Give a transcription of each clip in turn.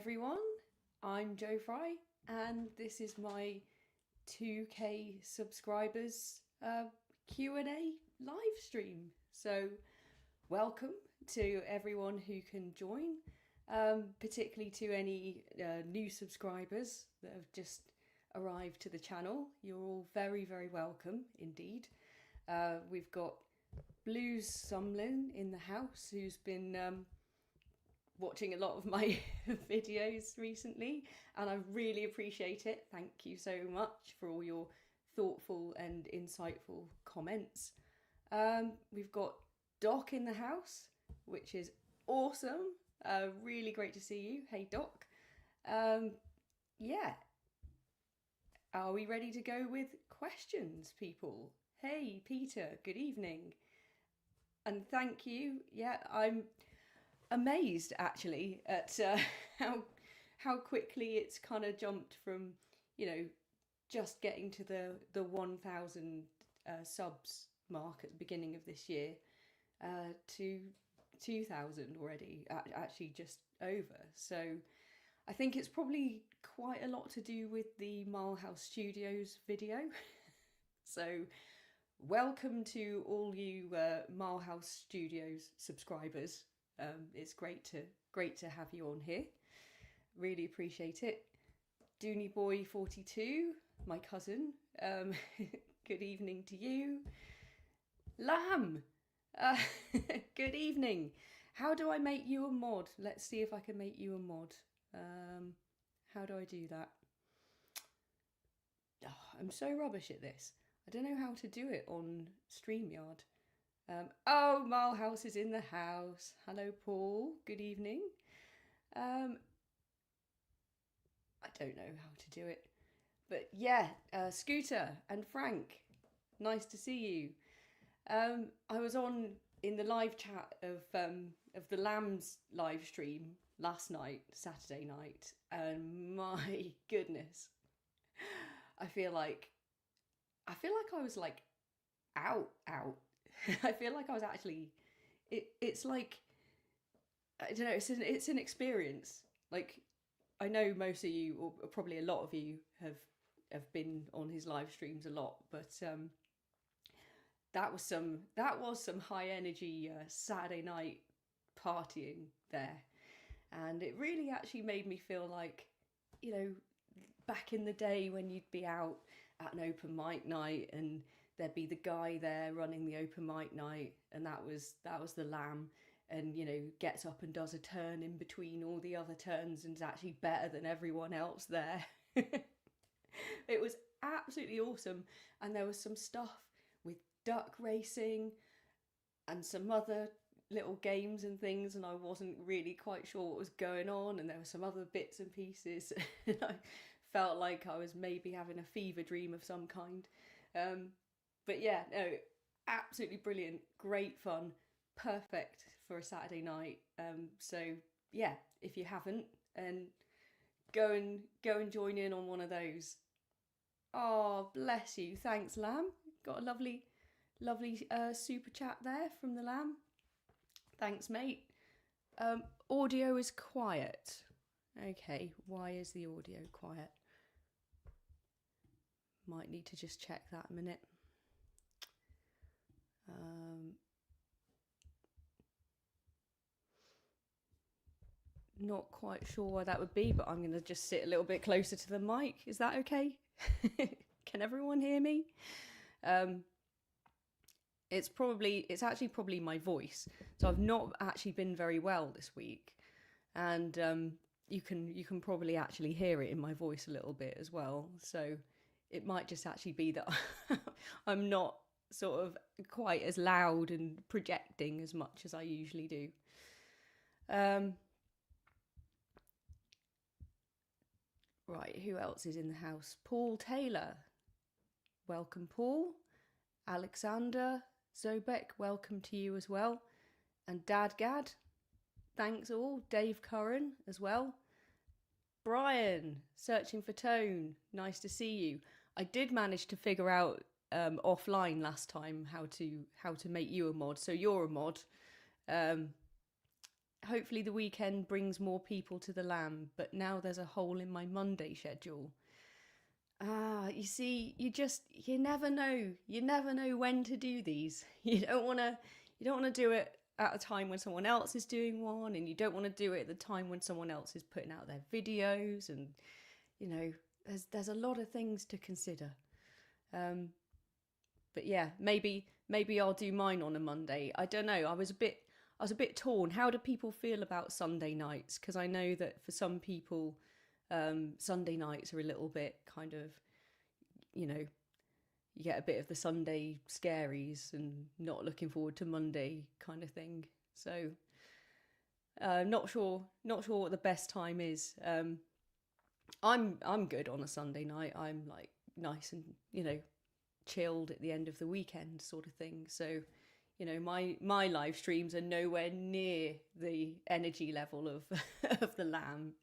everyone, I'm Joe Fry and this is my 2K subscribers Q&A live stream. So welcome to everyone who can join, particularly to any new subscribers that have just arrived to the channel. You're all very, very welcome indeed. We've got Blues Sumlin in the house who's been watching a lot of my videos recently, and I really appreciate it. Thank you so much for all your thoughtful and insightful comments. We've got Doc in the house, which is awesome. Really great to see you. Hey Doc. Yeah. Are we ready to go with questions, people? Hey Peter, good evening. And thank you. Yeah, I'm amazed actually at how quickly it's kind of jumped from, just getting to the 1,000 subs mark at the beginning of this year to 2,000 already, actually just over. So I think it's probably quite a lot to do with the Mile House Studios video. So welcome to all you Mile House Studios subscribers. It's great to have you on here. Really appreciate it. Dooney Boy 42, my cousin. Good evening to you. Lamb. Good evening. How do I make you a mod? Let's see if I can make you a mod. How do I do that? Oh, I'm so rubbish at this. I don't know how to do it on StreamYard. Oh, Mile House is in the house. Hello, Paul. Good evening. I don't know how to do it. But yeah, Scooter and Frank, nice to see you. I was on in the live chat of the Lambs live stream last night, Saturday night, and my goodness, I feel like I was like out. I feel like I was actually. It's like, I don't know. It's an experience. Like, I know most of you, or probably a lot of you, have been on his live streams a lot, but that was some high energy Saturday night partying there, and it really actually made me feel like, back in the day when you'd be out at an open mic night and there'd be the guy there running the open mic night, and that was the Lamb, and gets up and does a turn in between all the other turns and is actually better than everyone else there. It was absolutely awesome, and there was some stuff with duck racing and some other little games and things, and I wasn't really quite sure what was going on, and there were some other bits and pieces. And I felt like I was maybe having a fever dream of some kind. But yeah, no, absolutely brilliant, great fun, perfect for a Saturday night. So yeah, if you haven't, and go and join in on one of those. Oh, bless you. Thanks, Lamb. Got a lovely super chat there from the Lamb. Thanks, mate. Audio is quiet. Okay, why is the audio quiet? Might need to just check that a minute. Not quite sure why that would be, but I'm going to just sit a little bit closer to the mic. Is that okay? Can everyone hear me? It's actually probably my voice. So I've not actually been very well this week, and you can probably actually hear it in my voice a little bit as well. So it might just actually be that I'm not sort of quite as loud and projecting as much as I usually do. Right, who else is in the house? Paul Taylor. Welcome, Paul. Alexander Zobek, welcome to you as well. And Dad Gad, thanks all. Dave Curran as well. Brian, searching for tone. Nice to see you. I did manage to figure out offline last time how to make you a mod. So you're a mod. hopefully the weekend brings more people to the lamb, but now there's a hole in my Monday schedule. You see, you never know. You never know when to do these. You don't want to do it at a time when someone else is doing one, and you don't want to do it at the time when someone else is putting out their videos, and there's a lot of things to consider. But yeah, maybe I'll do mine on a Monday. I don't know. I was a bit torn. How do people feel about Sunday nights? Because I know that for some people, Sunday nights are a little bit kind of, you get a bit of the Sunday scaries and not looking forward to Monday kind of thing. So, not sure what the best time is. I'm good on a Sunday night. I'm like nice and chilled at the end of the weekend sort of thing. So, my live streams are nowhere near the energy level of of the lamb.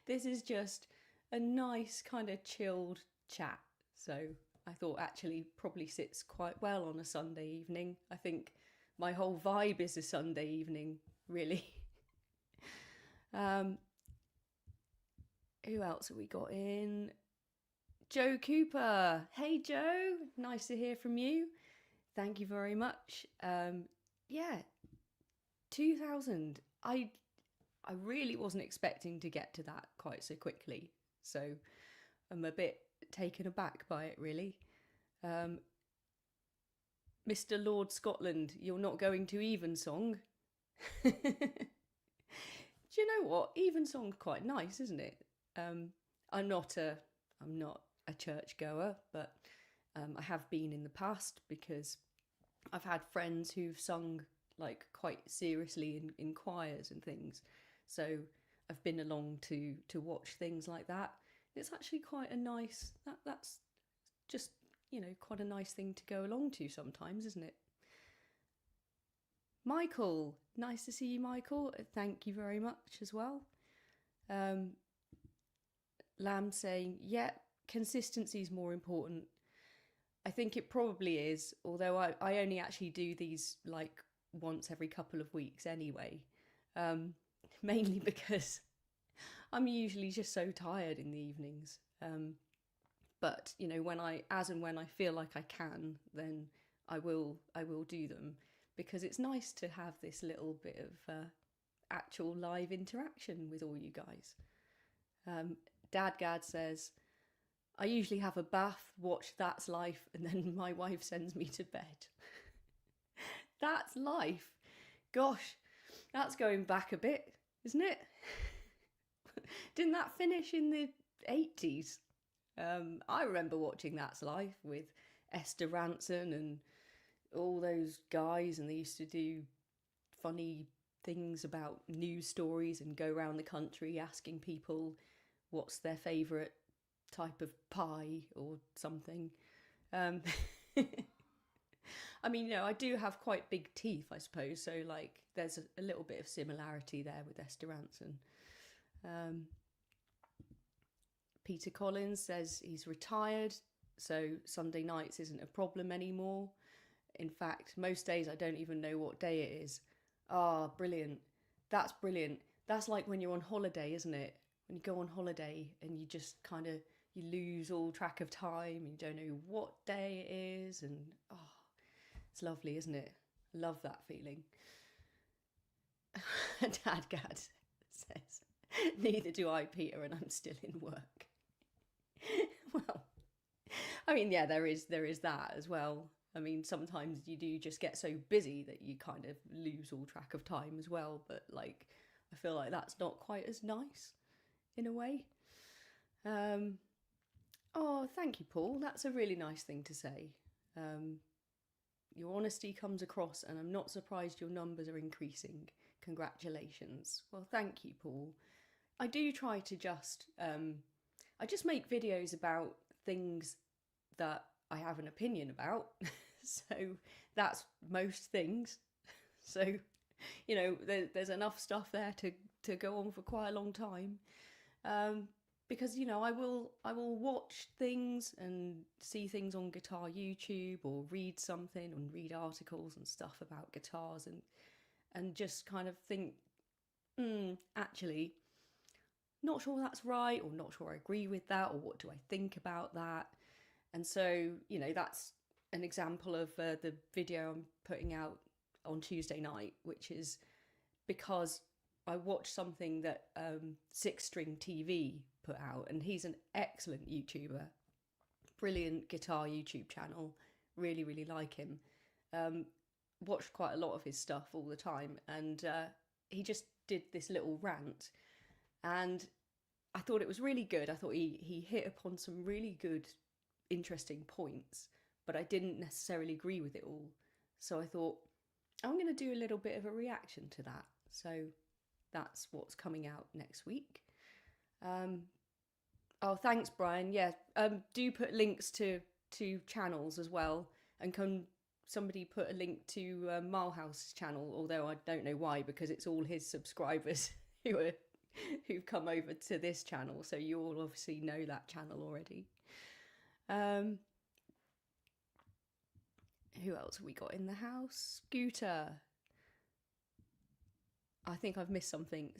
This is just a nice kind of chilled chat. So I thought actually probably sits quite well on a Sunday evening. I think my whole vibe is a Sunday evening, really. Who else have we got in? Joe Cooper. Hey Joe, nice to hear from you. Thank you very much. 2000. I really wasn't expecting to get to that quite so quickly. So I'm a bit taken aback by it, really. Mr. Lord Scotland, you're not going to Evensong? Do you know what? Evensong's quite nice, isn't it? I'm not a church goer, but I have been in the past because I've had friends who've sung like quite seriously in choirs and things. So I've been along to watch things like that. It's actually quite a nice, that's just, quite a nice thing to go along to sometimes, isn't it? Michael, nice to see you, Michael. Thank you very much as well. Lamb saying, yeah, consistency is more important. I think it probably is, although I only actually do these like once every couple of weeks anyway. Mainly because I'm usually just so tired in the evenings. But when I feel like I can, then I will do them, because it's nice to have this little bit of actual live interaction with all you guys. Dadgad says, I usually have a bath, watch That's Life, and then my wife sends me to bed. That's life. Gosh, that's going back a bit, isn't it? Didn't that finish in the 80s? I remember watching That's Life with Esther Ranson and all those guys, and they used to do funny things about news stories and go around the country asking people what's their favourite type of pie or something. I mean, I do have quite big teeth, I suppose, so like there's a little bit of similarity there with Esther Ranson. Peter Collins says he's retired, so Sunday nights isn't a problem anymore. In fact, most days I don't even know what day it is. Brilliant. That's brilliant. That's like when you're on holiday, isn't it? When you go on holiday and you just kind of, you lose all track of time and you don't know what day it is, and it's lovely, isn't it? I love that feeling. Dadgad says, neither do I, Peter, and I'm still in work. Well, I mean, yeah, there is that as well. I mean, sometimes you do just get so busy that you kind of lose all track of time as well. But like, I feel like that's not quite as nice in a way. Oh, thank you, Paul. That's a really nice thing to say. Your honesty comes across, and I'm not surprised your numbers are increasing. Congratulations. Well, thank you, Paul. I do try to just, I just make videos about things that I have an opinion about. So that's most things. So, there's enough stuff there to go on for quite a long time. Because, I will watch things and see things on guitar YouTube, or read something and read articles and stuff about guitars, and just kind of think, actually, not sure that's right, or not sure I agree with that, or what do I think about that. And so, you know, that's an example of the video I'm putting out on Tuesday night, which is because I watched something that Six String TV put out, and he's an excellent YouTuber, brilliant guitar YouTube channel. Really, really like him. Watched quite a lot of his stuff all the time, and he just did this little rant, and I thought it was really good. I thought he hit upon some really good, interesting points, but I didn't necessarily agree with it all. So I thought I'm going to do a little bit of a reaction to that. So that's what's coming out next week. Oh, thanks, Brian. Yeah, do put links to channels as well, and can somebody put a link to Milehouse's channel? Although I don't know why, because it's all his subscribers who've come over to this channel, so you all obviously know that channel already. Who else have we got in the house? Scooter. I think I've missed something.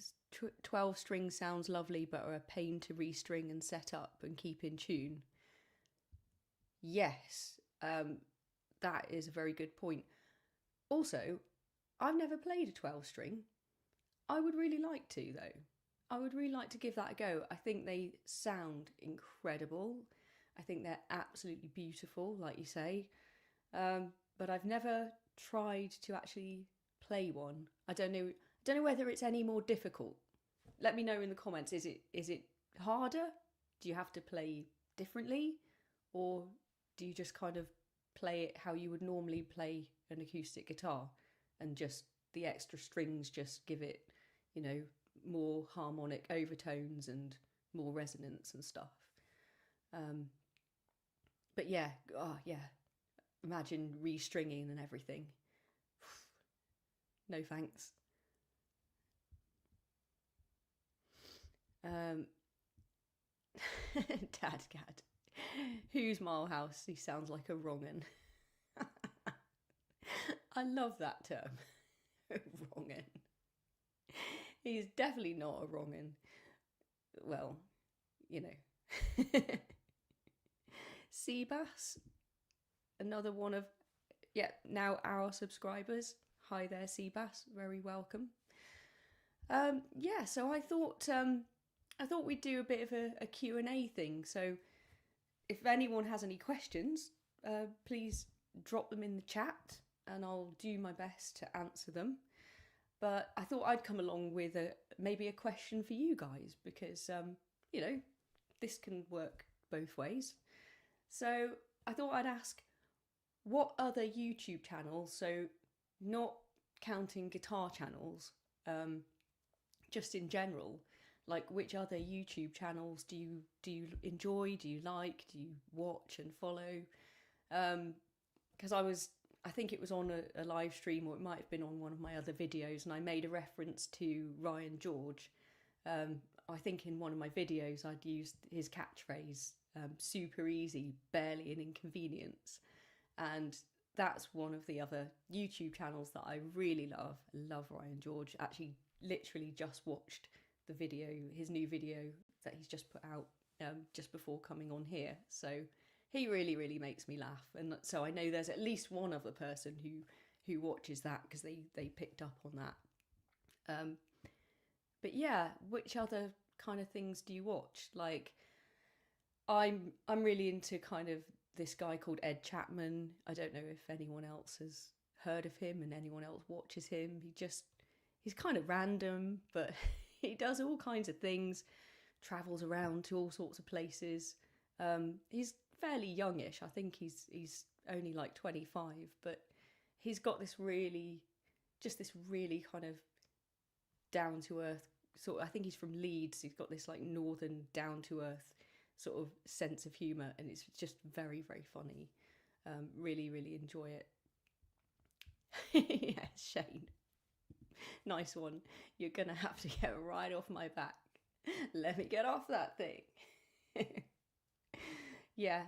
12 strings sounds lovely, but are a pain to restring and set up and keep in tune. Yes, that is a very good point. Also, I've never played a 12 string. I would really like to, though. I would really like to give that a go. I think they sound incredible. I think they're absolutely beautiful, like you say. But I've never tried to actually play one. I don't know whether it's any more difficult. Let me know in the comments. Is it harder? Do you have to play differently? Or do you just kind of play it how you would normally play an acoustic guitar, and just the extra strings just give it, you know, more harmonic overtones and more resonance and stuff. But yeah, oh yeah, imagine restringing and everything. No thanks. Dad Gad. Who's Milehouse? He sounds like a wrong'un. I love that term. Wrong'un. He's definitely not a wrong'un. Well, you know. Seabass, another one of, yeah, now our subscribers. Hi there, Seabass. Very welcome. Yeah, so I thought we'd do a bit of a Q&A thing. So if anyone has any questions, please drop them in the chat and I'll do my best to answer them. But I thought I'd come along with maybe a question for you guys, because you know, this can work both ways. So I thought I'd ask, what other YouTube channels, so not counting guitar channels, just in general, like which other YouTube channels do you enjoy, do you like, do you watch and follow? Because I think it was on a live stream, or it might have been on one of my other videos, and I made a reference to Ryan George. I think in one of my videos I'd used his catchphrase, super easy, barely an inconvenience. And that's one of the other YouTube channels that I really love. I love Ryan George. Actually, literally just watched the video, his new video that he's just put out just before coming on here. So he really, really makes me laugh. And so I know there's at least one other person who watches that, because they picked up on that. But yeah, which other kind of things do you watch? Like, I'm really into kind of this guy called Ed Chapman. I don't know if anyone else has heard of him and anyone else watches him. He's kind of random, but he does all kinds of things, travels around to all sorts of places. He's fairly youngish. I think he's only like 25, but he's got this really kind of down to earth sort of, I think he's from Leeds. He's got this like northern down to earth sort of sense of humour, and it's just very, very funny. Really, really enjoy it. Yeah, Shane. Nice one. You're gonna have to get right off my back. Let me get off that thing. Yeah.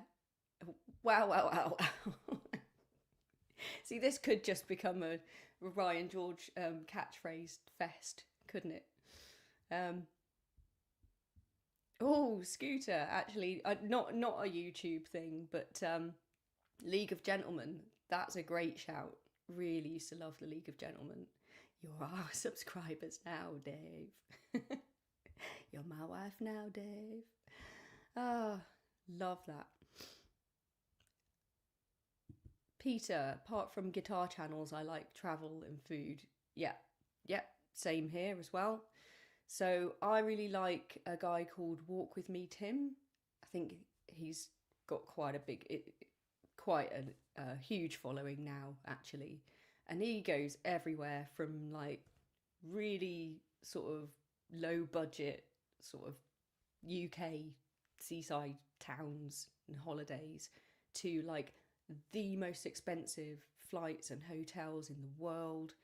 Wow, wow, wow, wow. See, this could just become a Ryan George catchphrase fest, couldn't it? Um, oh, Scooter, actually, not a YouTube thing, but League of Gentlemen. That's a great shout. Really used to love the League of Gentlemen. You're our subscribers now, Dave. You're my wife now, Dave. Ah, love that. Peter, apart from guitar channels, I like travel and food. Yeah, same here as well. So I really like a guy called Walk With Me Tim. I think he's got quite a huge following now, actually. And he goes everywhere from like really sort of low budget, sort of UK seaside towns and holidays to like the most expensive flights and hotels in the world.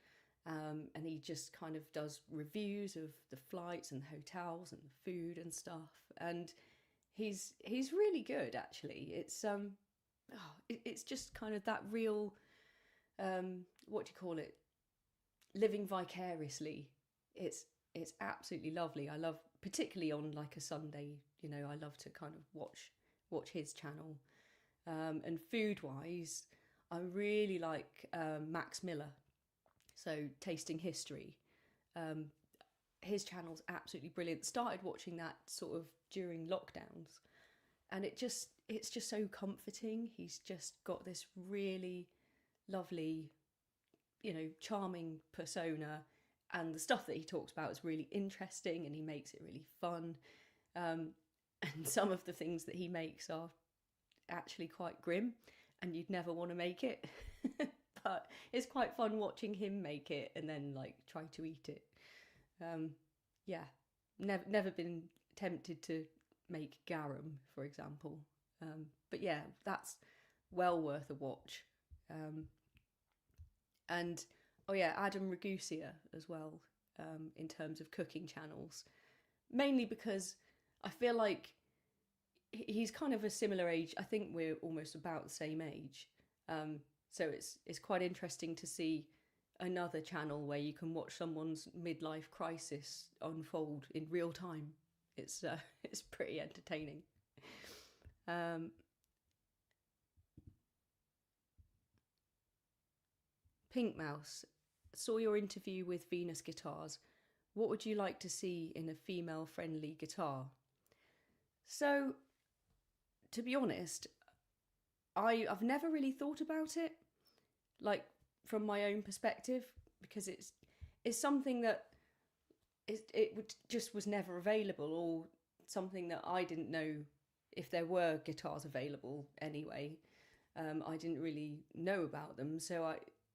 And he just kind of does reviews of the flights and the hotels and the food and stuff. And he's really good, actually. It's just kind of that real what do you call it? Living vicariously. It's absolutely lovely. I love, particularly on like a Sunday, I love to kind of watch his channel. And food wise, I really like Max Miller. So Tasting History. His channel's absolutely brilliant. Started watching that sort of during lockdowns, and it's just so comforting. He's just got this really lovely, charming persona, and the stuff that he talks about is really interesting, and he makes it really fun. And some of the things that he makes are actually quite grim, and you'd never want to make it. But it's quite fun watching him make it and then like try to eat it. Yeah, never been tempted to make garum, for example. But yeah, that's well worth a watch. And oh yeah, Adam Ragusia as well, in terms of cooking channels. Mainly because I feel like he's kind of a similar age. I think we're almost about the same age. So it's quite interesting to see another channel where you can watch someone's midlife crisis unfold in real time. It's it's pretty entertaining. Pink Mouse, saw your interview with Venus Guitars. What would you like to see in a female-friendly guitar? So, to be honest, I've never really thought about it, like from my own perspective, because it's something that just was never available, or something that I didn't know if there were guitars available anyway. I didn't really know about them, so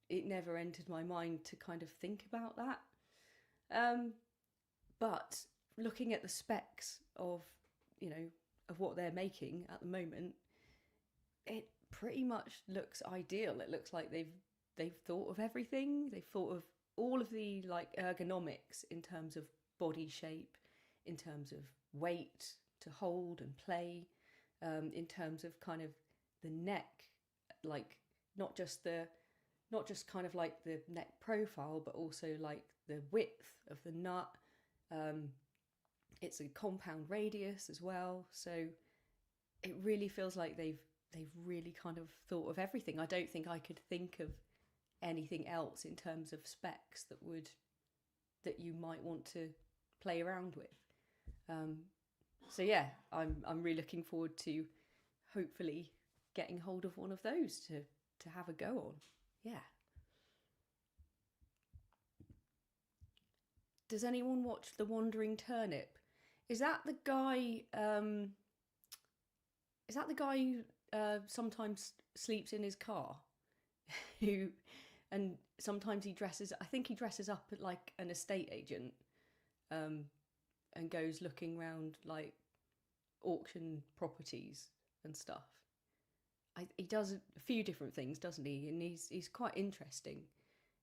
it never entered my mind to kind of think about that. But looking at the specs of of what they're making at the moment, it pretty much looks ideal. It looks like they've thought of everything. They've thought of all of the like ergonomics in terms of body shape, in terms of weight to hold and play, in terms of kind of the neck, like not just kind of like the neck profile, but also like the width of the nut. It's a compound radius as well, so it really feels like they've really kind of thought of everything. I don't think I could think of anything else in terms of specs that you might want to play around with. So yeah, I'm really looking forward to hopefully getting hold of one of those to have a go on. Yeah. Does anyone watch The Wandering Turnip? Is that the guy? Is that the guy who sometimes sleeps in his car? Who, and sometimes he dresses. I think he dresses up like an estate agent, and goes looking around like auction properties and stuff. He does a few different things, doesn't he? And he's quite interesting.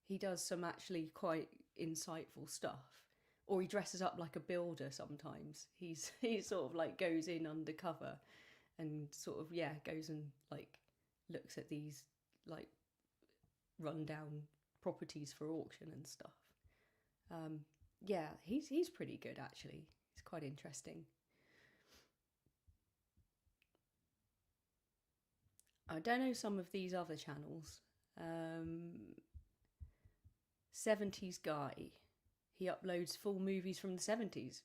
He does some actually quite insightful stuff. Or he dresses up like a builder sometimes. He sort of like goes in undercover and sort of goes and like looks at these like rundown properties for auction and stuff. yeah, he's pretty good actually. It's quite interesting. I don't know some of these other channels. 70s guy. He uploads full movies from the 70s.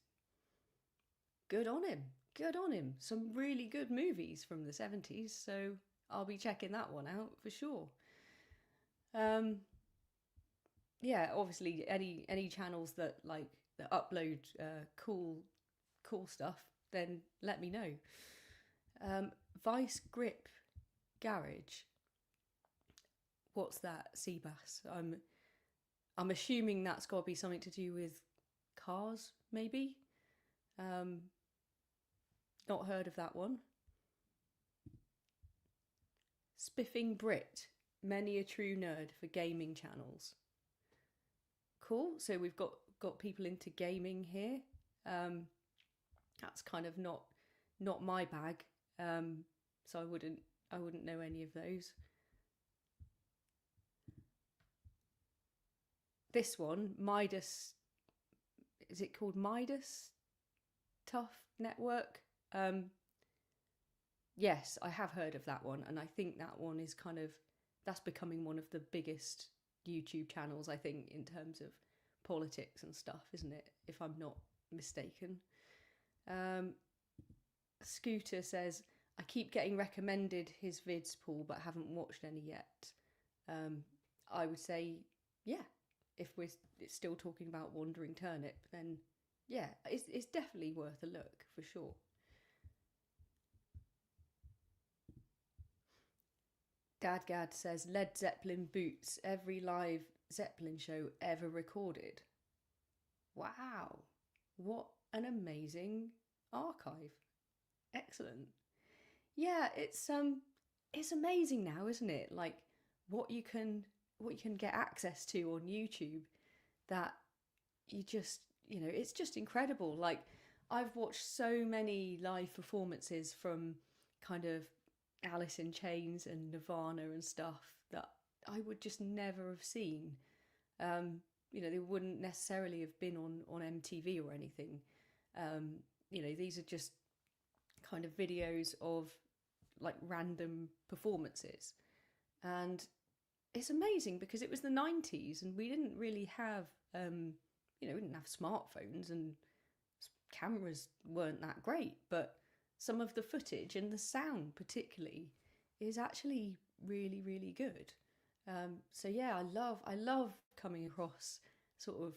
Good on him. Good on him. Some really good movies from the 70s, so I'll be checking that one out for sure. Yeah, obviously any channels that that upload cool stuff, then let me know. Vice Grip Garage. What's that, Seabass? I'm assuming that's got to be something to do with cars, maybe. Not heard of that one. Spiffing Brit, many a true nerd for gaming channels. Cool. So we've got people into gaming here. That's kind of not my bag. So I wouldn't know any of those. This one, Midas. Is it called Midas Tough Network? Yes, I have heard of that one, and I think that one is that's becoming one of the biggest YouTube channels, I think, in terms of politics and stuff, isn't it? If I'm not mistaken. Scooter says, I keep getting recommended his vids, Paul, but haven't watched any yet. I would say, yeah, if we're still talking about Wandering Turnip, then yeah, it's definitely worth a look for sure. Dadgad says Led Zeppelin boots every live Zeppelin show ever recorded. Wow, what an amazing archive! Excellent. Yeah, it's amazing now, isn't it? Like what you can get access to on YouTube that you just, it's just incredible. Like I've watched so many live performances from kind of Alice in Chains and Nirvana and stuff that I would just never have seen. They wouldn't necessarily have been on MTV or anything. These are just kind of videos of like random performances. And it's amazing because it was the 90s and we didn't really have, we didn't have smartphones and cameras weren't that great, but some of the footage and the sound particularly is actually really, really good. So yeah, I love coming across sort of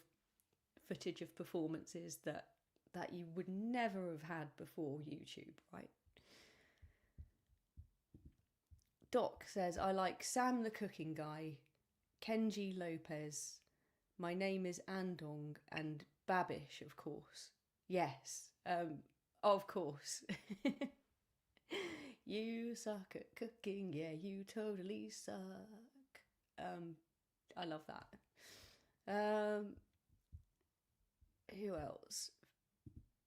footage of performances that you would never have had before YouTube, right? Doc says, I like Sam the Cooking Guy, Kenji Lopez, My Name is Andong, and Babish, of course. Yes, of course. You suck at cooking, yeah, you totally suck. I love that. Who else?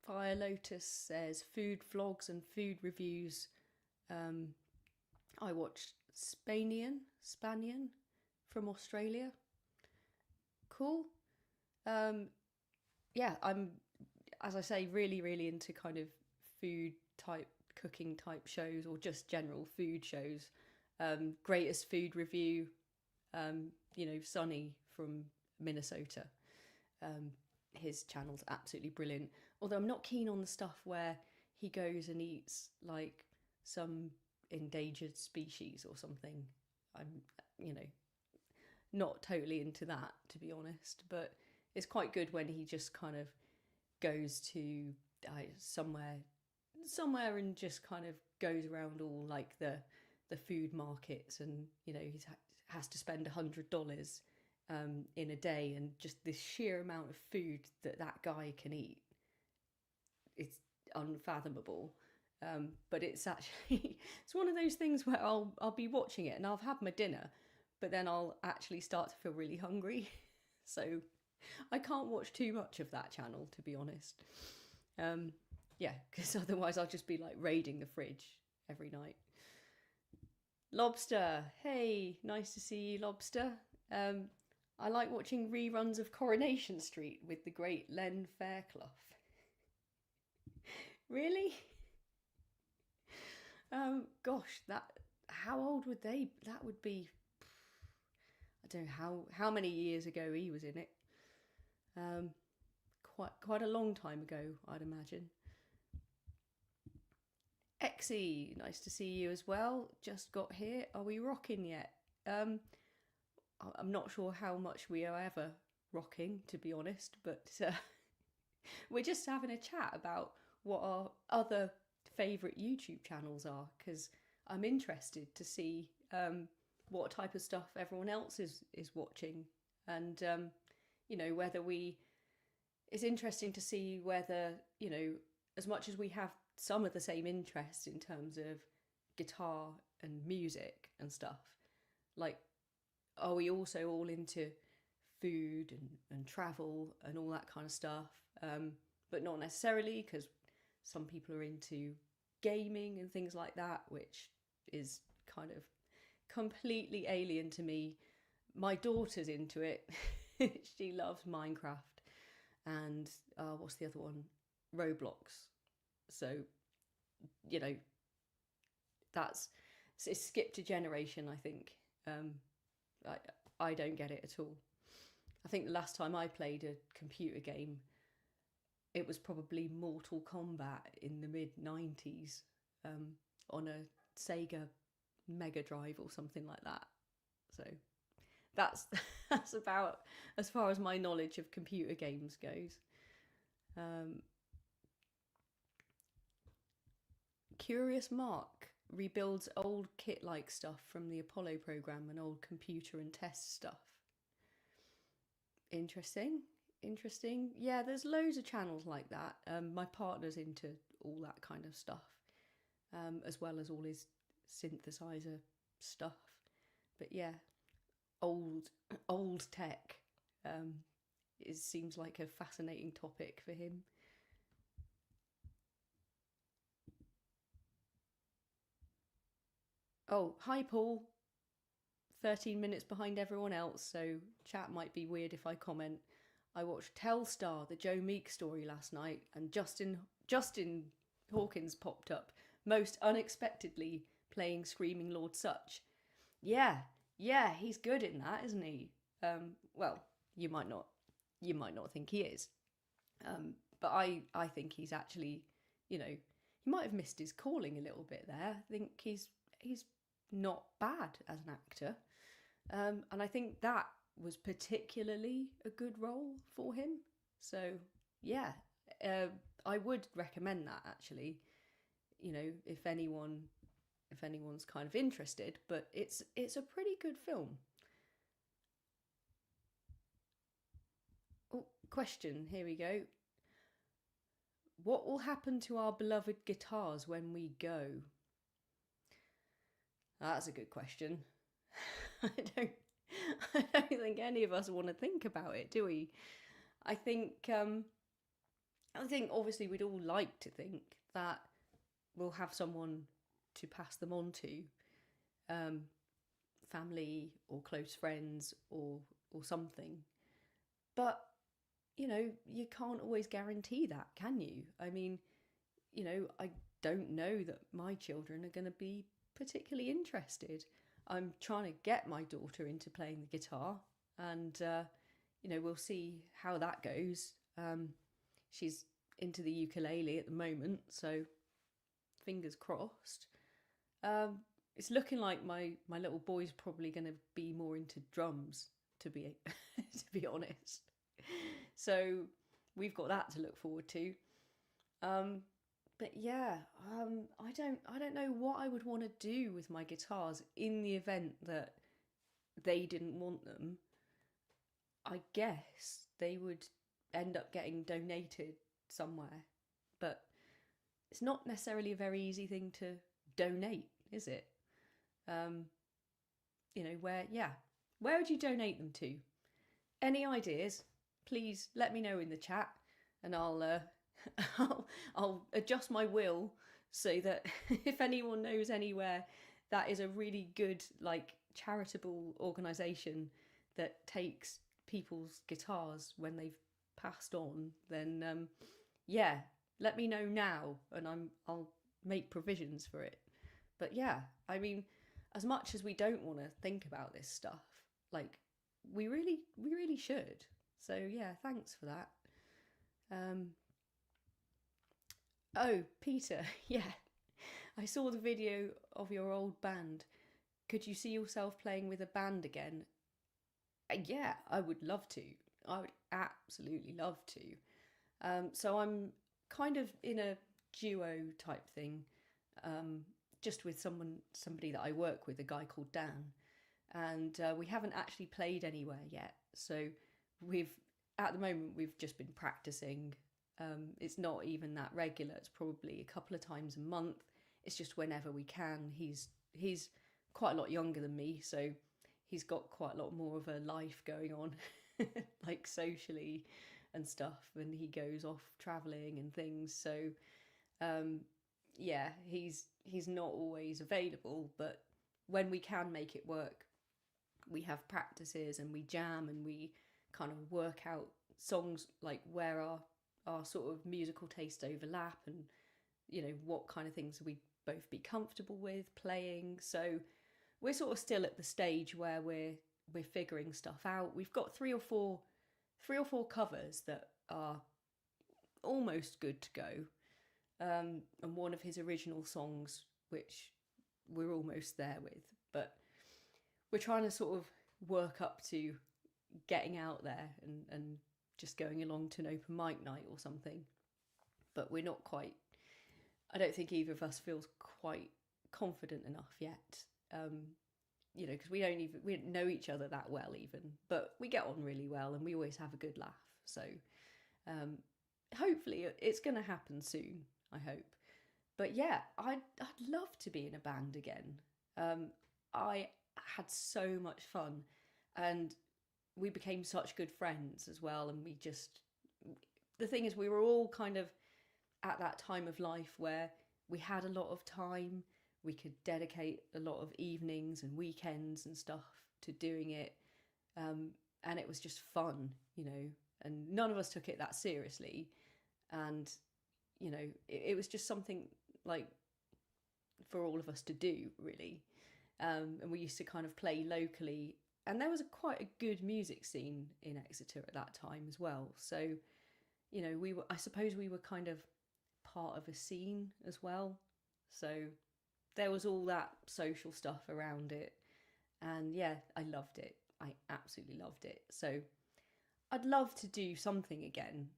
Fire Lotus says food vlogs and food reviews. I watched Spanian from Australia. Cool. Yeah, I'm, as I say, really, really into kind of food type, cooking type shows or just general food shows. Greatest Food Review, Sonny from Minnesota. His channel's absolutely brilliant. Although I'm not keen on the stuff where he goes and eats like some endangered species or something. I'm, not totally into that, to be honest. But it's quite good when he just kind of goes to somewhere and just kind of goes around all like the food markets, and he has to spend $100 in a day, and just this sheer amount of food that guy can eat, it's unfathomable. But it's actually it's one of those things where I'll be watching it and I'll have my dinner, but then I'll actually start to feel really hungry. So I can't watch too much of that channel, to be honest. Yeah, because otherwise I'll just be like raiding the fridge every night. Lobster, hey, nice to see you, Lobster. I like watching reruns of Coronation Street with the great Len Fairclough. Really? Gosh, that how old would they? That would be, I don't know how many years ago he was in it. Um, quite a long time ago, I'd imagine. Exy, nice to see you as well. Just got here. Are we rocking yet? Um, I'm not sure how much we are ever rocking, to be honest, but we're just having a chat about what our other favourite YouTube channels are, because I'm interested to see what type of stuff everyone else is watching, and whether we. It's interesting to see whether as much as we have some of the same interests in terms of guitar and music and stuff, like, are we also all into food and travel and all that kind of stuff? But not necessarily, because some people are into gaming and things like that, which is kind of completely alien to me. My daughter's into it. She loves Minecraft and what's the other one? Roblox. So, it's skipped a generation, I think. I don't get it at all. I think the last time I played a computer game, it was probably Mortal Kombat in the mid-90s on a Sega Mega Drive or something like that. So that's about as far as my knowledge of computer games goes. Curious Mark rebuilds old kit-like stuff from the Apollo program and old computer and test stuff. Interesting. Yeah, there's loads of channels like that. My partner's into all that kind of stuff, as well as all his synthesizer stuff. But yeah, old tech seems like a fascinating topic for him. Oh, hi Paul. 13 minutes behind everyone else, so chat might be weird if I comment. I watched Telstar, the Joe Meek story last night, and Justin Hawkins popped up, most unexpectedly, playing Screaming Lord Sutch. Yeah, he's good in that, isn't he? Well, you might not think he is, but I think he's actually, he might have missed his calling a little bit there. I think he's not bad as an actor, and I think that was particularly a good role for him. So yeah, I would recommend that actually. If anyone's kind of interested, but it's a pretty good film. Oh, question, here we go. What will happen to our beloved guitars when we go? That's a good question. I don't think any of us want to think about it, do we? I think obviously we'd all like to think that we'll have someone to pass them on to, family or close friends or something. But you can't always guarantee that, can you? I mean, I don't know that my children are going to be particularly interested. I'm trying to get my daughter into playing the guitar, and we'll see how that goes. She's into the ukulele at the moment, so fingers crossed. It's looking like my little boy's probably going to be more into drums, to be to be honest. So we've got that to look forward to. But yeah, I don't know what I would want to do with my guitars in the event that they didn't want them. I guess they would end up getting donated somewhere, but it's not necessarily a very easy thing to donate, is it? Where would you donate them to? Any ideas? Please let me know in the chat, and I'll adjust my will so that if anyone knows anywhere that is a really good, like, charitable organisation that takes people's guitars when they've passed on, then yeah, let me know now, and I'll make provisions for it. But yeah, I mean, as much as we don't want to think about this stuff, like we really should. So yeah, thanks for that. Um, oh, Peter, yeah, I saw the video of your old band. Could you see yourself playing with a band again? Yeah, I would love to. I would absolutely love to. So I'm kind of in a duo type thing, um, just with somebody that I work with, a guy called Dan, and we haven't actually played anywhere yet. So we've at the moment we've just been practicing. It's not even that regular. It's probably a couple of times a month. It's just whenever we can. He's quite a lot younger than me, so he's got quite a lot more of a life going on, like socially and stuff, and he goes off traveling and things. So yeah, he's not always available, but when we can make it work, we have practices and we jam and we kind of work out songs, like where our sort of musical tastes overlap, and what kind of things we'd both be comfortable with playing. So we're sort of still at the stage where we're figuring stuff out. We've got three or four covers that are almost good to go, and one of his original songs, which we're almost there with. But we're trying to sort of work up to getting out there and just going along to an open mic night or something. But we're not quite, I don't think either of us feels quite confident enough yet. Because we don't know each other that well even, but we get on really well and we always have a good laugh. So hopefully it's going to happen soon, I hope. But yeah, I'd love to be in a band again. I had so much fun, and we became such good friends as well. And the thing is, we were all kind of at that time of life where we had a lot of time. We could dedicate a lot of evenings and weekends and stuff to doing it. And it was just fun, and none of us took it that seriously. And, it was just something like for all of us to do, really. And we used to kind of play locally. And there was quite a good music scene in Exeter at that time as well. So, I suppose we were kind of part of a scene as well. So there was all that social stuff around it. And yeah, I loved it. I absolutely loved it. So I'd love to do something again,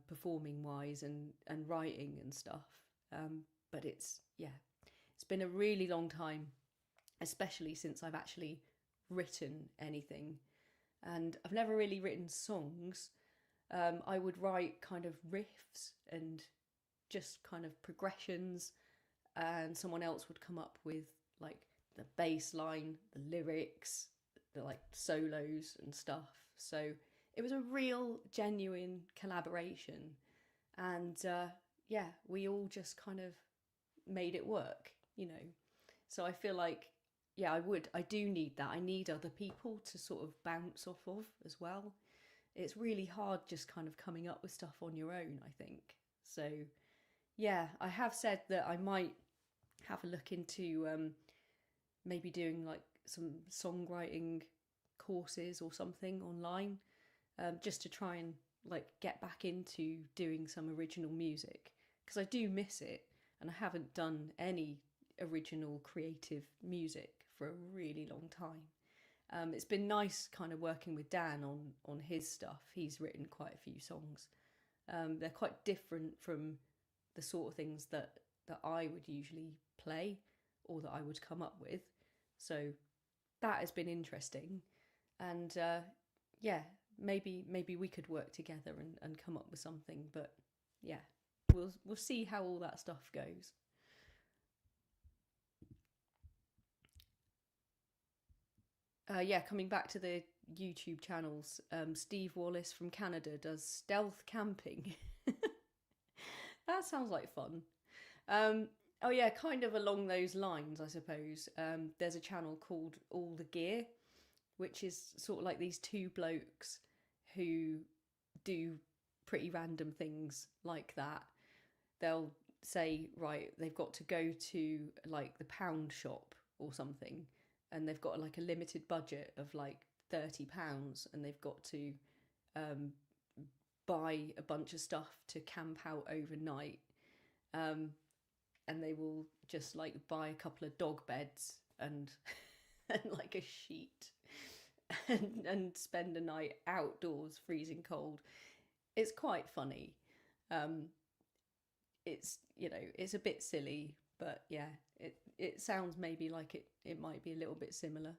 performing wise and writing and stuff. But it's been a really long time, especially since I've actually written anything. And I've never really written songs. I would write kind of riffs and just kind of progressions, and someone else would come up with like the bass line, the lyrics, the like solos and stuff. So it was a real genuine collaboration, and we all just kind of made it work, So I feel like, I do need that. I need other people to sort of bounce off of as well. It's really hard just kind of coming up with stuff on your own, I think. So yeah, I have said that I might have a look into maybe doing like some songwriting courses or something online, just to try and like get back into doing some original music, because I do miss it, and I haven't done any original creative music for a really long time. It's been nice kind of working with Dan on his stuff. He's written quite a few songs. They're quite different from the sort of things that I would usually play or that I would come up with. So that has been interesting. And maybe we could work together and come up with something. But yeah, we'll see how all that stuff goes. Coming back to the YouTube channels, Steve Wallace from Canada does stealth camping. That sounds like fun. Kind of along those lines, I suppose. There's a channel called All the Gear, which is sort of like these two blokes who do pretty random things like that. They'll say, right, they've got to go to like the pound shop or something, and they've got like a limited budget of like £30, and they've got to buy a bunch of stuff to camp out overnight. And they will just like buy a couple of dog beds and and like a sheet and spend a night outdoors freezing cold. It's quite funny. It's, you know, it's a bit silly, but yeah, it sounds maybe like it might be a little bit similar.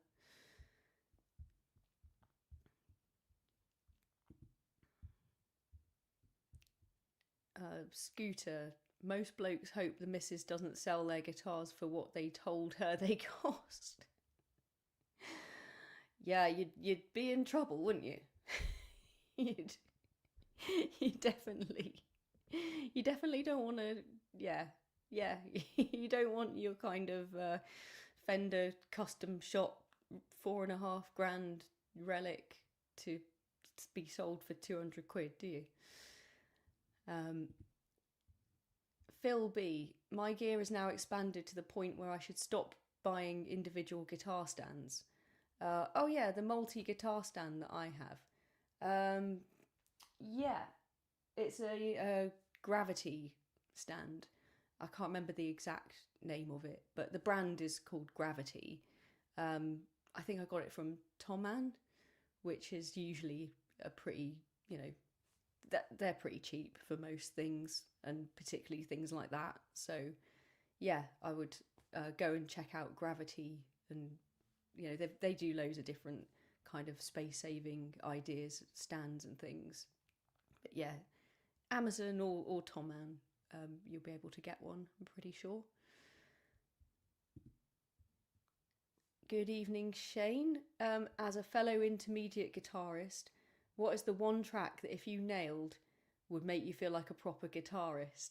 Scooter, most blokes hope the missus doesn't sell their guitars for what they told her they cost. Yeah, you'd be in trouble, wouldn't you? you'd you definitely don't want to. Yeah, you don't want your kind of Fender custom shop £4.5 relic to be sold for 200 quid, do you? Phil B, my gear is now expanded to the point where I should stop buying individual guitar stands. Oh yeah, the multi-guitar stand that I have. Yeah, it's a gravity stand. I can't remember the exact name of it, but the brand is called Gravity. I think I got it from Toman, which is usually a pretty, you know, they're pretty cheap for most things, and particularly things like that. So yeah, I would go and check out Gravity, and you know, they do loads of different kind of space saving ideas, stands and things. But yeah, Amazon or Toman, you'll be able to get one, I'm pretty sure. Good evening, Shane. As a fellow intermediate guitarist, what is the one track that if you nailed would make you feel like a proper guitarist?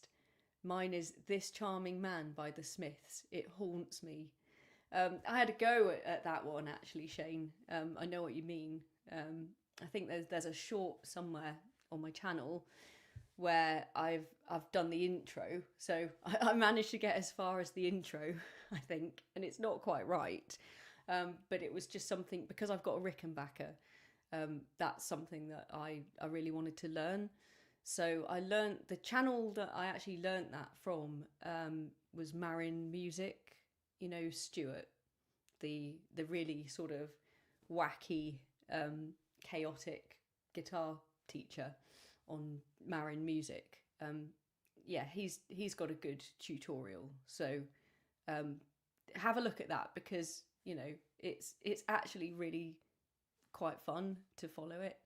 Mine is This Charming Man by the Smiths. It haunts me. I had a go at that one actually, Shane. I know what you mean. I think there's a short somewhere on my channel where I've done the intro. So I managed to get as far as the intro, I think, and it's not quite right. But it was just something, because I've got a Rickenbacker, that's something that I really wanted to learn. So I learned, the channel that I actually learned that from was Marin Music, you know, Stuart, the really sort of wacky, chaotic guitar teacher on Marin Music. Yeah, he's got a good tutorial. So have a look at that, because you know it's actually really quite fun to follow it.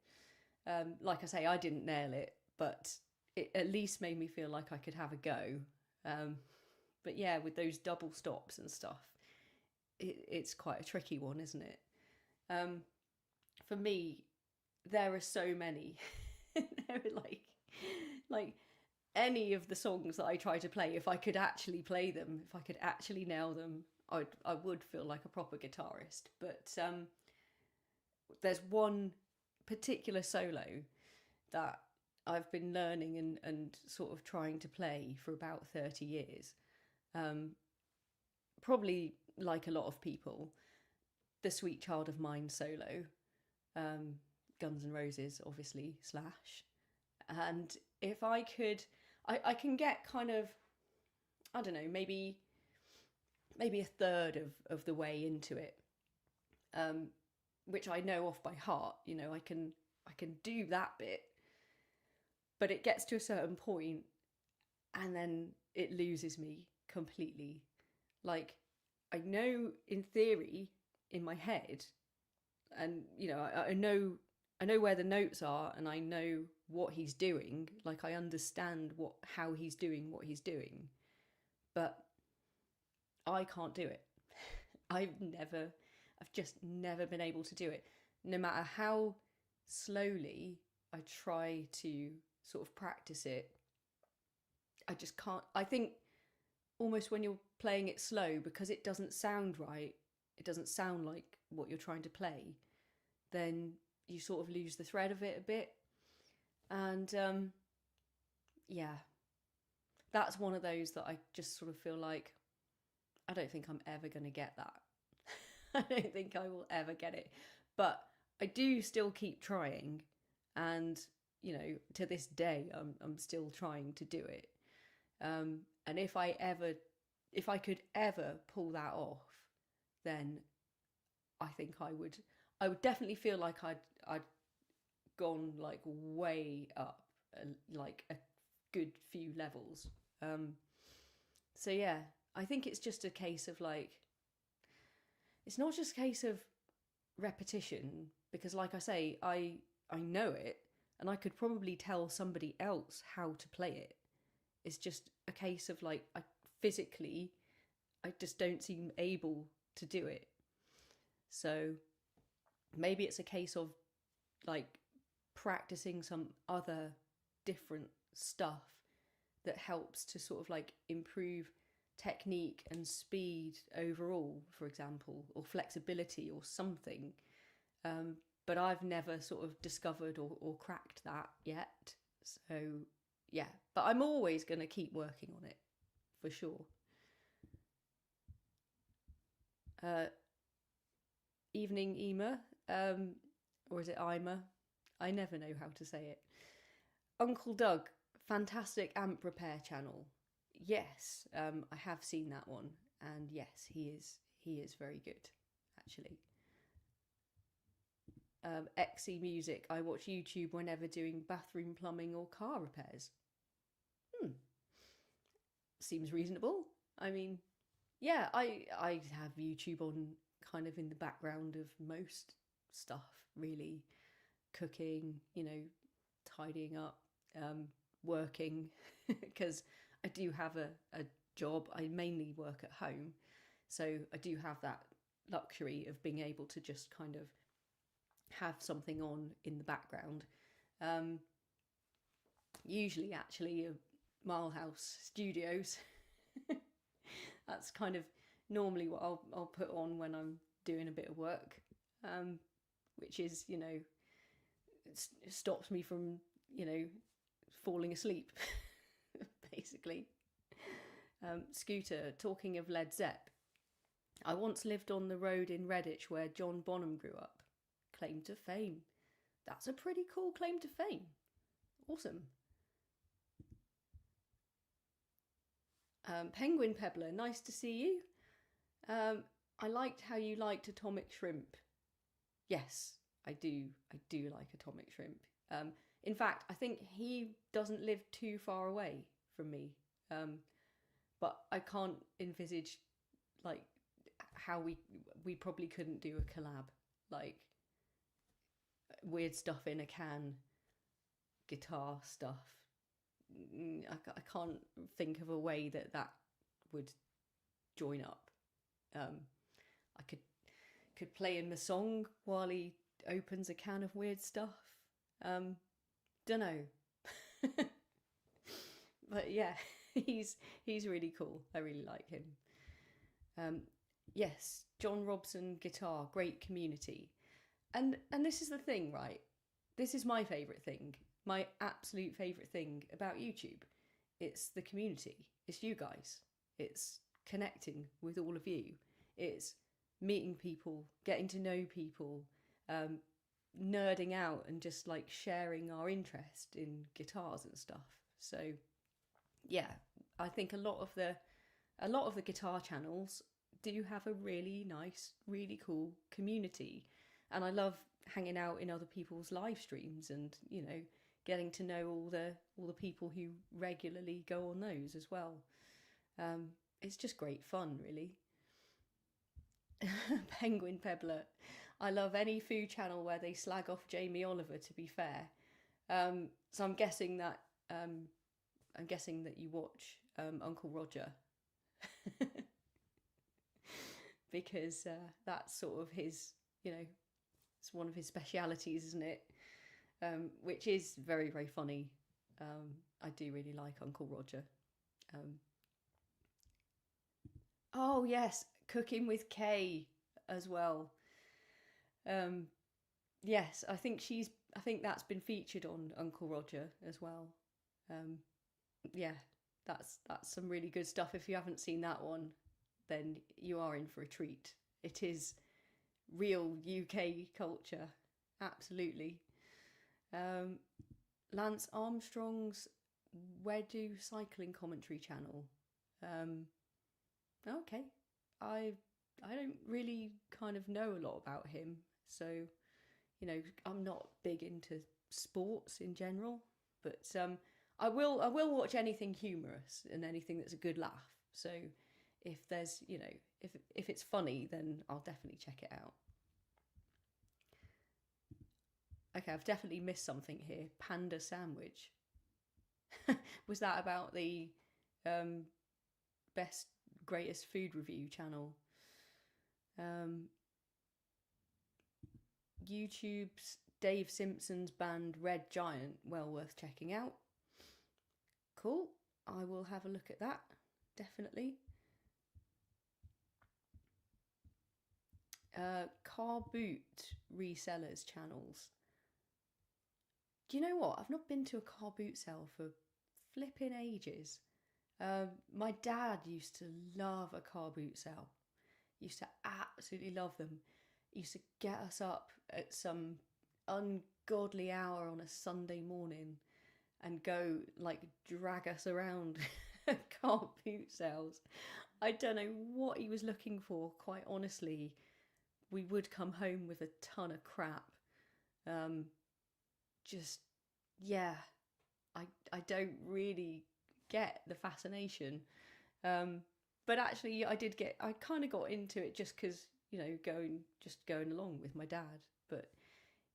Like I say, I didn't nail it, but it at least made me feel like I could have a go. But yeah, with those double stops and stuff, it's quite a tricky one, isn't it? For me, there are so many. There are like any of the songs that I try to play, if I could actually play them, if I could actually nail them, I would feel like a proper guitarist. But there's one particular solo that I've been learning and sort of trying to play for about 30 years. Probably like a lot of people, the Sweet Child of Mine solo, Guns N' Roses, obviously, Slash. And if I could, I can get kind of, I don't know, maybe a third of the way into it, which I know off by heart. You know, I can do that bit, but it gets to a certain point, and then it loses me completely. Like, I know in theory, in my head, and you know, I know where the notes are, and I know what he's doing. Like, I understand how he's doing what he's doing, but I can't do it. I've just never been able to do it. No matter how slowly I try to sort of practice it, I just can't. I think almost when you're playing it slow, because it doesn't sound right, it doesn't sound like what you're trying to play, then you sort of lose the thread of it a bit. And yeah, that's one of those that I just sort of feel like I don't think I'm ever going to get that. I don't think I will ever get it. But I do still keep trying. And, you know, to this day, I'm still trying to do it. And if I could ever pull that off, then I think I would definitely feel like I'd gone like way up, like a good few levels. So yeah, I think it's just a case of like, it's not just a case of repetition, because like I say, I know it and I could probably tell somebody else how to play it. It's just a case of like, I just don't seem able to do it. So maybe it's a case of like practicing some other different stuff that helps to sort of like improve technique and speed overall, for example, or flexibility or something. But I've never sort of discovered or cracked that yet. So yeah, but I'm always going to keep working on it for sure. Evening Ema, or is it Ima? I never know how to say it. Uncle Doug, fantastic amp repair channel. Yes, I have seen that one, and yes, he is very good, actually. XC Music, I watch YouTube whenever doing bathroom plumbing or car repairs. Seems reasonable. I mean, yeah, I have YouTube on kind of in the background of most stuff, really. Cooking, you know, tidying up, working, because I do have a job. I mainly work at home, so I do have that luxury of being able to just kind of have something on in the background. Usually, actually, Mile House Studios. That's kind of normally what I'll put on when I'm doing a bit of work, which is, you know, it stops me from, you know, falling asleep, basically. Scooter, talking of Led Zepp, I once lived on the road in Redditch where John Bonham grew up. Claim to fame. That's a pretty cool claim to fame. Awesome. Penguin Pebbler, nice to see you. I liked how you liked Atomic Shrimp. Yes, I do like Atomic Shrimp. In fact, I think he doesn't live too far away from me. But I can't envisage like how we probably couldn't do a collab, like weird stuff in a can, guitar stuff. I can't think of a way that would join up. I could play him a song while he opens a can of weird stuff. Dunno. But yeah, he's really cool. I really like him. Yes, John Robson guitar, great community. And this is the thing, right? This is my favourite thing. My absolute favourite thing about YouTube. It's the community. It's you guys. It's connecting with all of you. It's meeting people, getting to know people, nerding out and just like sharing our interest in guitars and stuff. So yeah, I think a lot of the guitar channels do have a really nice, really cool community. And I love hanging out in other people's live streams and, you know, getting to know all the people who regularly go on those as well. It's just great fun, really. Penguin Pebbler. I love any food channel where they slag off Jamie Oliver, to be fair. So I'm guessing that you watch Uncle Roger. Because that's sort of his, you know, it's one of his specialities, isn't it? Which is very, very funny. I do really like Uncle Roger. Oh yes, Cooking with Kay as well. Yes, I think that's been featured on Uncle Roger as well. Um, yeah, that's some really good stuff. If you haven't seen that one, then you are in for a treat. It is real UK culture, absolutely. Um, Lance Armstrong's Where Do Cycling Commentary channel. Um, okay, I I don't really kind of know a lot about him, so I'm not big into sports in general, but I will watch anything humorous and anything that's a good laugh. So if there's if it's funny, then I'll definitely check it out. Okay, I've definitely missed something here. Panda sandwich. Was that about the um, best greatest food review channel? Um, YouTube's Dave Simpson's band Red Giant, well worth checking out. Cool. I will have a look at that, definitely. Car boot resellers channels. Do you know what? I've not been to a car boot sale for flipping ages. My dad used to love a car boot sale. Used to absolutely love them. Used to get us up at some ungodly hour on a Sunday morning and go like drag us around car boot sales. I don't know what he was looking for, quite honestly. We would come home with a ton of crap. Um, just, yeah, I don't really get the fascination. Um, but actually, I kind of got into it just because, going along with my dad. But,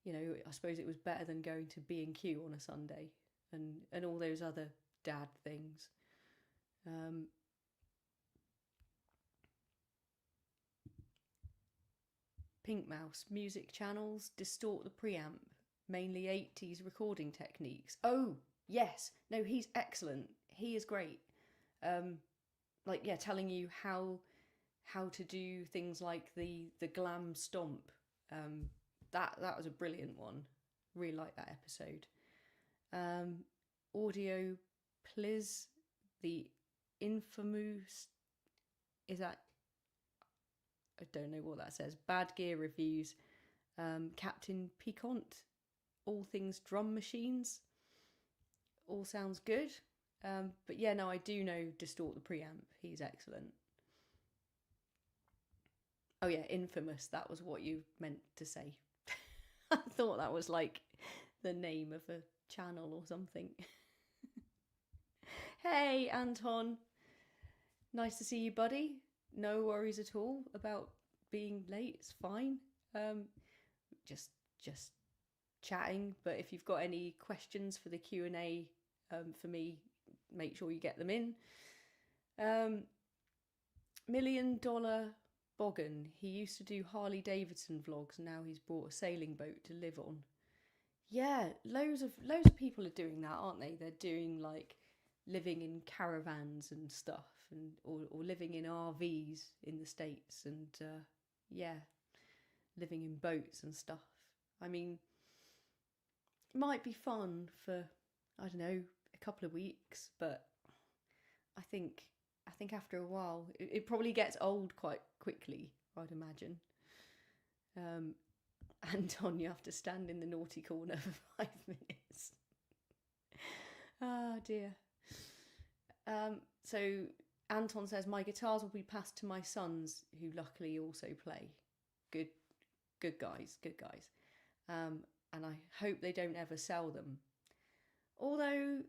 I suppose it was better than going to B&Q on a Sunday and all those other dad things. Pink Mouse music channels distort the preamp, mainly 80s recording techniques. Oh, yes. No, he's excellent. He is great. Telling you how to do things like the glam stomp. That was a brilliant one. Really like that episode. Audio Pliz, the infamous, is that, I don't know what that says. Bad Gear Reviews. Captain Piquant, all things drum machines. All sounds good. But yeah, no, I do know Distort the Preamp. He's excellent. Oh yeah, Infamous. That was what you meant to say. I thought that was like the name of a channel or something. Hey, Anton. Nice to see you, buddy. No worries at all about being late. It's fine. Just chatting. But if you've got any questions for the Q&A for me, make sure you get them in. $1 Million Bogan. He used to do Harley Davidson vlogs. Now he's bought a sailing boat to live on. Yeah, loads of people are doing that, aren't they? They're doing like living in caravans and stuff, and or living in RVs in the States, and yeah, living in boats and stuff. I mean, it might be fun for, I don't know, a couple of weeks, but I think after a while it probably gets old quite quickly, I'd imagine. Anton, you have to stand in the naughty corner for 5 minutes. Ah, dear. So Anton says, my guitars will be passed to my sons, who luckily also play. Good guys. And I hope they don't ever sell them. Although,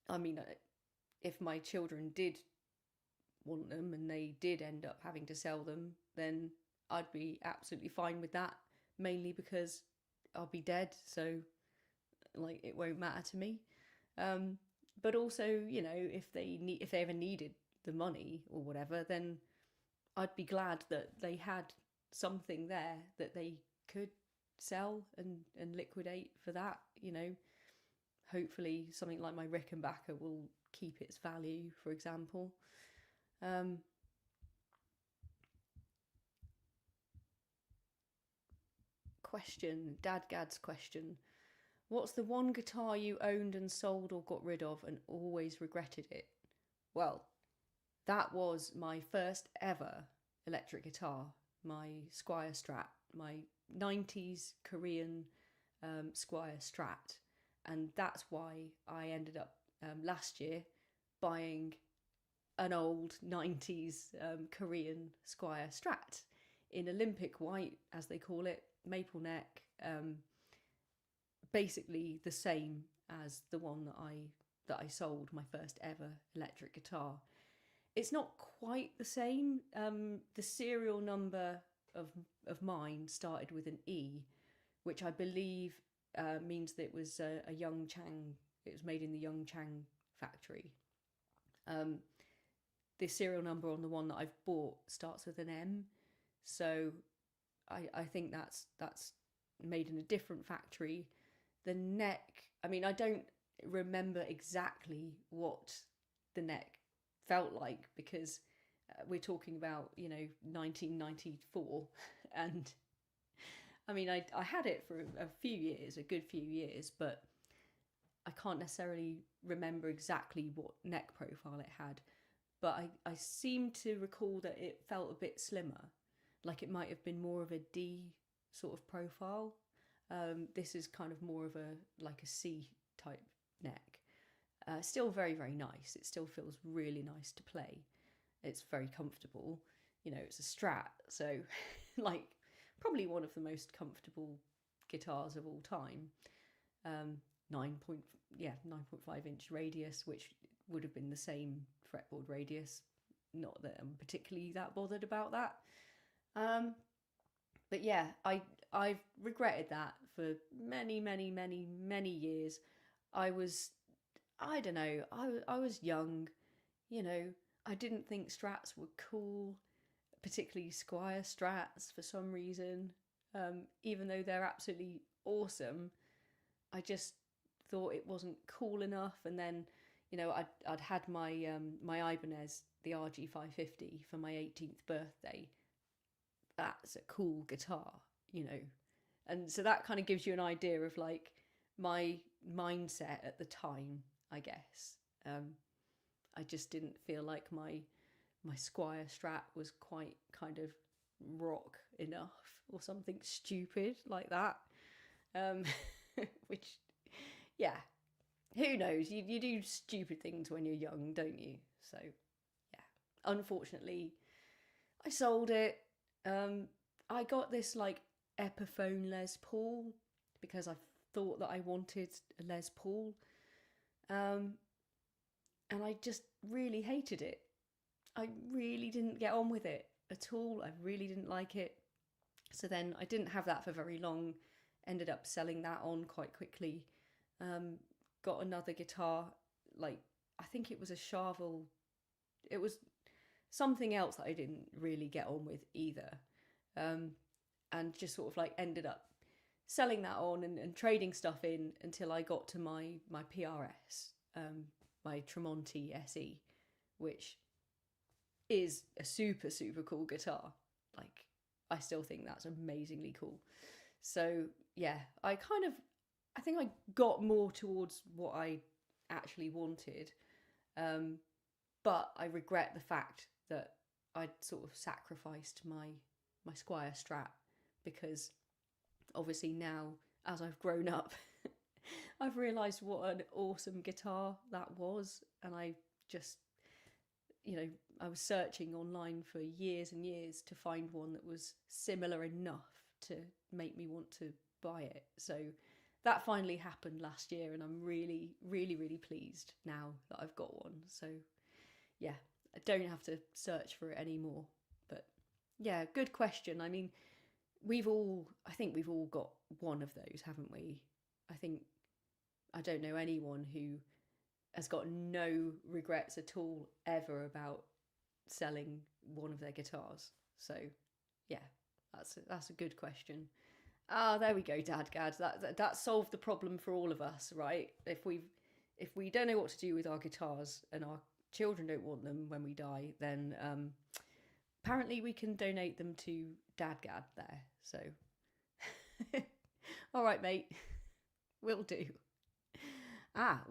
I mean, if my children did want them and they did end up having to sell them, then I'd be absolutely fine with that, mainly because I'll be dead, so like it won't matter to me. But also, if they ever needed the money or whatever, then I'd be glad that they had something there that they could sell and liquidate for that. Hopefully something like my Rickenbacker will keep its value, for example. question, Dad Gad's question. What's the one guitar you owned and sold or got rid of and always regretted it? Well, that was my first ever electric guitar, my Squire Strat, my 90s Korean Squire Strat. And that's why I ended up last year buying an old 90s Korean Squire Strat in Olympic white, as they call it, maple neck, basically the same as the one that I sold, my first ever electric guitar. It's not quite the same. The serial number of mine started with an E, which I believe means that it was a Youngchang. It was made in the Youngchang factory. The serial number on the one that I've bought starts with an M, so I think that's made in a different factory. The neck, I mean, I don't remember exactly what the neck felt like, because we're talking about 1994, and I mean I had it for a good few years, but I can't necessarily remember exactly what neck profile it had. But I seem to recall that it felt a bit slimmer, like it might have been more of a D sort of profile. This is kind of more of a C type neck. Still very, very nice. It still feels really nice to play. It's very comfortable. It's a Strat, so like probably one of the most comfortable guitars of all time. 9.5 inch radius, which would have been the same fretboard radius. Not that I'm particularly that bothered about that. But yeah, I've regretted that for many, many, many, many years. I don't know, I was young, I didn't think Strats were cool, particularly Squire Strats for some reason. Even though they're absolutely awesome, I just thought it wasn't cool enough. And then, I'd had my my Ibanez, the RG550, for my 18th birthday. That's a cool guitar, and so that kind of gives you an idea of like my mindset at the time, I guess. I just didn't feel like my Squire Strat was quite kind of rock enough, or something stupid like that. Which, yeah, who knows? You do stupid things when you're young, don't you? So, yeah, unfortunately, I sold it. I got this like Epiphone Les Paul because I thought that I wanted a Les Paul. And I just really hated it. I really didn't get on with it at all. I really didn't like it. So then I didn't have that for very long. Ended up selling that on quite quickly. Got another guitar, like I think it was a Charvel. It was something else that I didn't really get on with either. And just sort of like ended up selling that on and trading stuff in until I got to my PRS, my Tremonti SE, which is a super, super cool guitar. Like, I still think that's amazingly cool. So yeah, I think I got more towards what I actually wanted. But I regret the fact that I'd sort of sacrificed my Squire Strat, because obviously now, as I've grown up, I've realised what an awesome guitar that was. And I just, I was searching online for years and years to find one that was similar enough to make me want to buy it. So that finally happened last year, and I'm really, really, really pleased now that I've got one. So yeah, I don't have to search for it anymore. But yeah, good question. I mean, I think we've all got one of those, haven't we? I don't know anyone who has got no regrets at all ever about selling one of their guitars. So yeah, that's a good question. There we go, Dad Gad. That solved the problem for all of us, right? If we don't know what to do with our guitars and our children don't want them when we die, then apparently we can donate them to Dad Gad there. So All right, mate. Will do.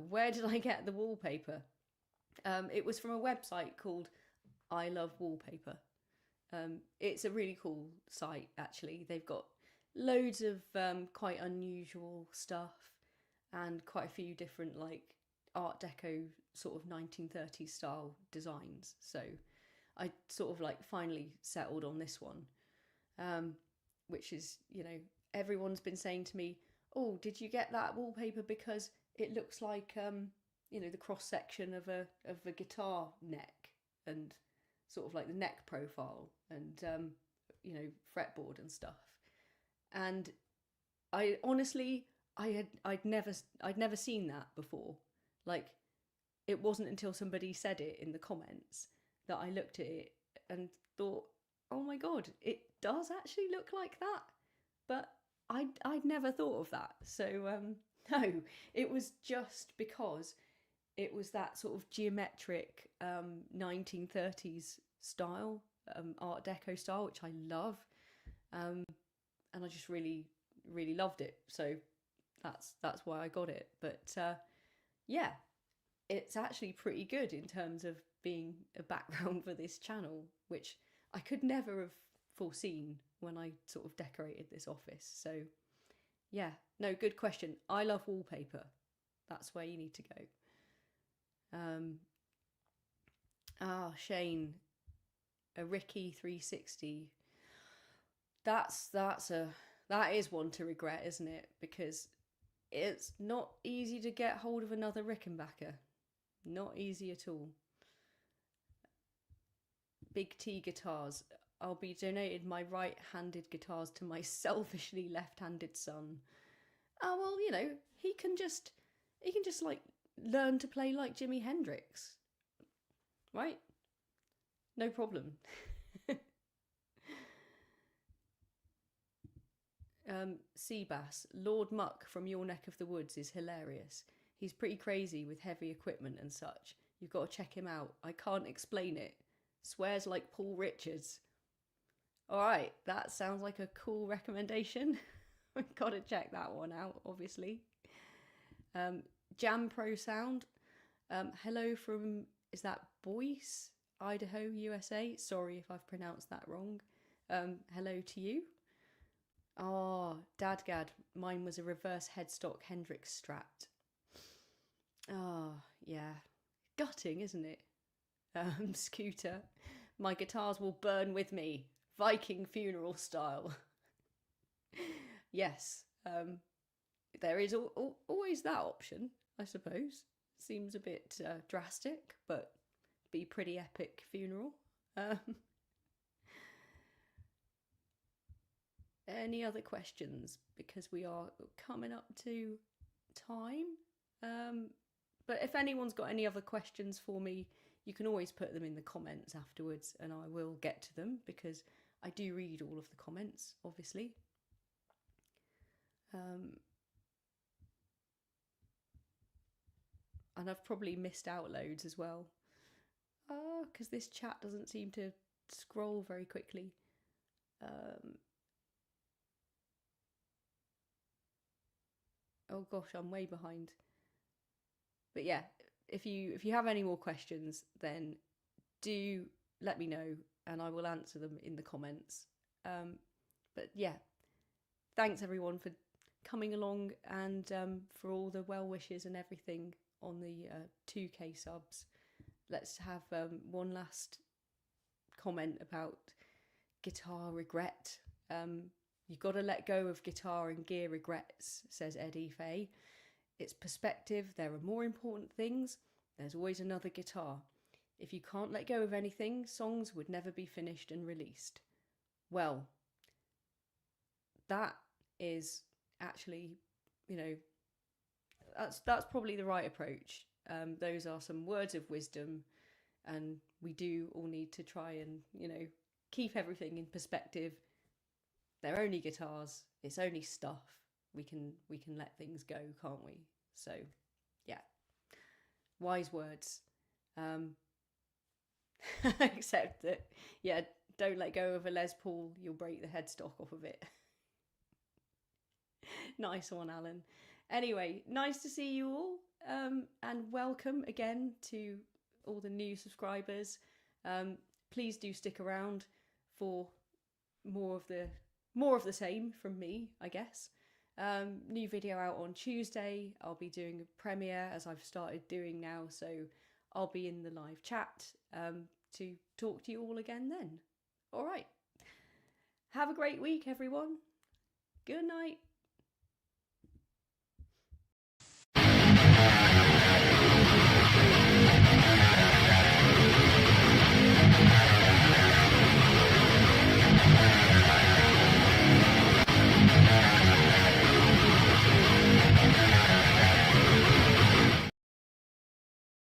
Where did I get the wallpaper? It was from a website called I Love Wallpaper. It's a really cool site, actually. They've got loads of quite unusual stuff and quite a few different like Art Deco sort of 1930s style designs. So I sort of like finally settled on this one, which is, everyone's been saying to me, oh, did you get that wallpaper because it looks like the cross section of a guitar neck and sort of like the neck profile and fretboard and stuff. And I honestly, I'd never seen that before. Like, it wasn't until somebody said it in the comments that I looked at it and thought, oh my god, it does actually look like that. But I'd never thought of that. So no, it was just because it was that sort of geometric 1930s style, Art Deco style, which I love, and I just really loved it. So that's why I got it. But yeah, it's actually pretty good in terms of being a background for this channel, which I could never have foreseen when I sort of decorated this office. So yeah, no, good question. I love wallpaper. That's where you need to go. Shane, a Ricky 360. That is one to regret, isn't it? Because it's not easy to get hold of another Rickenbacker. Not easy at all. Big T guitars. I'll be donating my right-handed guitars to my selfishly left-handed son. Oh well, he can just like learn to play like Jimi Hendrix, right? No problem. Seabass, Lord Muck from your neck of the woods is hilarious. He's pretty crazy with heavy equipment and such. You've got to check him out. I can't explain it. Swears like Paul Richards. Alright, that sounds like a cool recommendation. I've got to check that one out, obviously. Jam Pro Sound. Hello from, is that Boise, Idaho, USA? Sorry if I've pronounced that wrong. Hello to you. Oh, dadgad, mine was a reverse headstock Hendrix Strat. Oh, yeah. Gutting, isn't it? Scooter. My guitars will burn with me. Viking funeral style. Yes. There is always that option, I suppose. Seems a bit drastic, but be pretty epic funeral. Any other questions? Because we are coming up to time. But if anyone's got any other questions for me, you can always put them in the comments afterwards and I will get to them because I do read all of the comments, obviously. And I've probably missed out loads as well. Because this chat doesn't seem to scroll very quickly. Oh gosh, I'm way behind. But yeah, if you have any more questions, then do let me know and I will answer them in the comments. But yeah, thanks everyone for coming along and for all the well wishes and everything on the 2K subs. Let's have one last comment about guitar regret. You've got to let go of guitar and gear regrets, says Eddie Fay. It's perspective. There are more important things. There's always another guitar. If you can't let go of anything, songs would never be finished and released. Well, that is actually, that's probably the right approach. Those are some words of wisdom, and we do all need to try and, keep everything in perspective. They're only guitars. It's only stuff. We can let things go, can't we? So, yeah. Wise words. Except that, yeah, don't let go of a Les Paul. You'll break the headstock off of it. Nice one, Alan. Anyway, nice to see you all, and welcome again to all the new subscribers. Please do stick around for more of the same from me, I guess. New video out on Tuesday. I'll be doing a premiere as I've started doing now, so I'll be in the live chat to talk to you all again then. All right. Have a great week, everyone. Good night.